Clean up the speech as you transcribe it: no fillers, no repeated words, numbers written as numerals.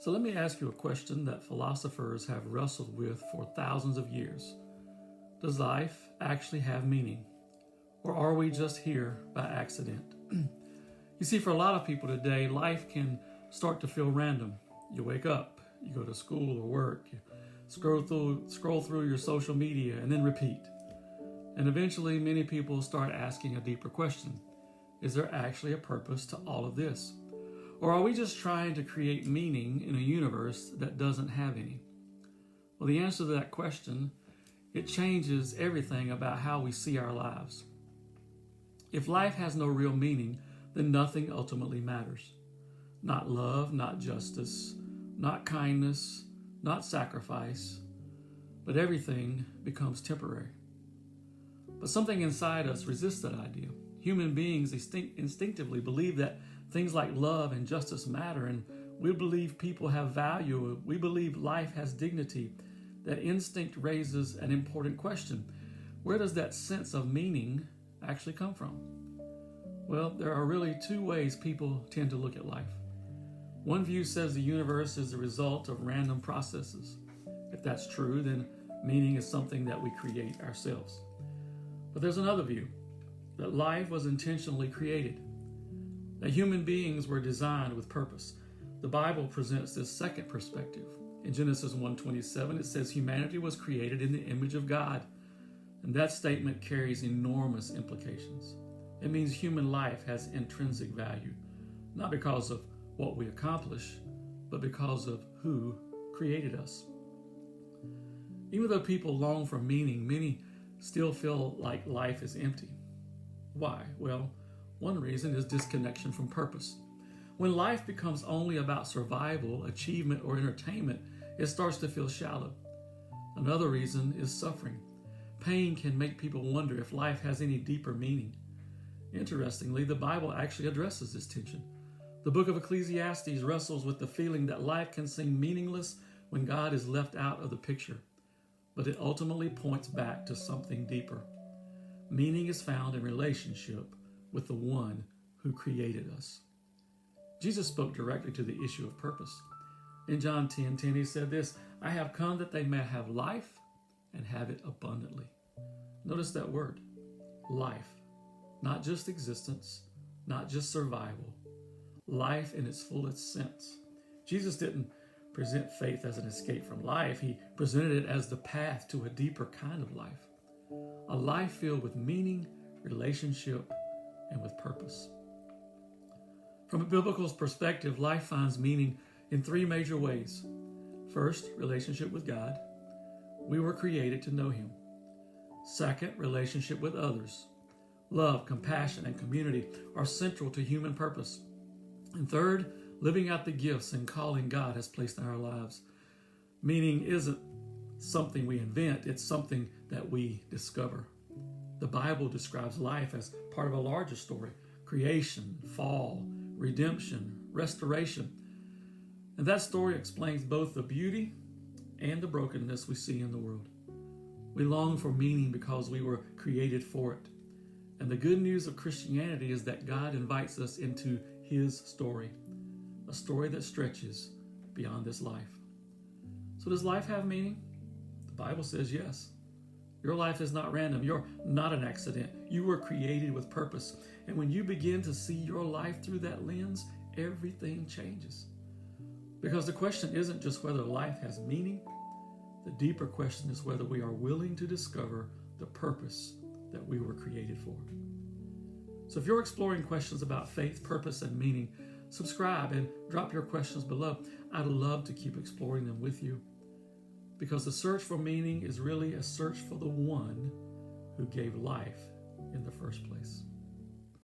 So let me ask you a question that philosophers have wrestled with for thousands of years. Does life actually have meaning? Or are we just here by accident? You see, for a lot of people today, life can start to feel random. You wake up, you go to school or work, you scroll through your social media and then repeat. And eventually many people start asking a deeper question. Is there actually a purpose to all of this? Or are we just trying to create meaning in a universe that doesn't have any? Well, the answer to that question, it changes everything about how we see our lives. If life has no real meaning, then nothing ultimately matters. Not love, not justice, not kindness, not sacrifice, but everything becomes temporary. But something inside us resists that idea. Human beings instinctively believe that things like love and justice matter, and we believe people have value. We believe life has dignity. That instinct raises an important question. Where does that sense of meaning actually come from? Well, there are really two ways people tend to look at life. One view says the universe is the result of random processes. If that's true, then meaning is something that we create ourselves. But there's another view, that life was intentionally created, that human beings were designed with purpose. The Bible presents this second perspective. In Genesis 1:27, it says humanity was created in the image of God. And that statement carries enormous implications. It means human life has intrinsic value, not because of what we accomplish, but because of who created us. Even though people long for meaning, many still feel like life is empty. Why? Well, one reason is disconnection from purpose. When life becomes only about survival, achievement, or entertainment, it starts to feel shallow. Another reason is suffering. Pain can make people wonder if life has any deeper meaning. Interestingly, the Bible actually addresses this tension. The book of Ecclesiastes wrestles with the feeling that life can seem meaningless when God is left out of the picture, but it ultimately points back to something deeper. Meaning is found in relationship with the one who created us. Jesus spoke directly to the issue of purpose. In John 10:10, he said this, "I have come that they may have life and have it abundantly." Notice that word, life. Not just existence, not just survival. Life in its fullest sense. Jesus didn't present faith as an escape from life. He presented it as the path to a deeper kind of life. A life filled with meaning, relationship, and with purpose. From a biblical perspective, life finds meaning in three major ways. First, relationship with God. We were created to know Him. Second, relationship with others. Love, compassion, and community are central to human purpose. And third, living out the gifts and calling God has placed in our lives. Meaning isn't something we invent, it's something that we discover. The Bible describes life as part of a larger story: creation, fall, redemption, restoration. And that story explains both the beauty and the brokenness we see in the world. We long for meaning because we were created for it. And the good news of Christianity is that God invites us into His story, a story that stretches beyond this life. So does life have meaning? The Bible says yes. Your life is not random. You're not an accident. You were created with purpose. And when you begin to see your life through that lens, everything changes. Because the question isn't just whether life has meaning. The deeper question is whether we are willing to discover the purpose that we were created for. So if you're exploring questions about faith, purpose, and meaning, subscribe and drop your questions below. I'd love to keep exploring them with you, because the search for meaning is really a search for the one who gave life in the first place.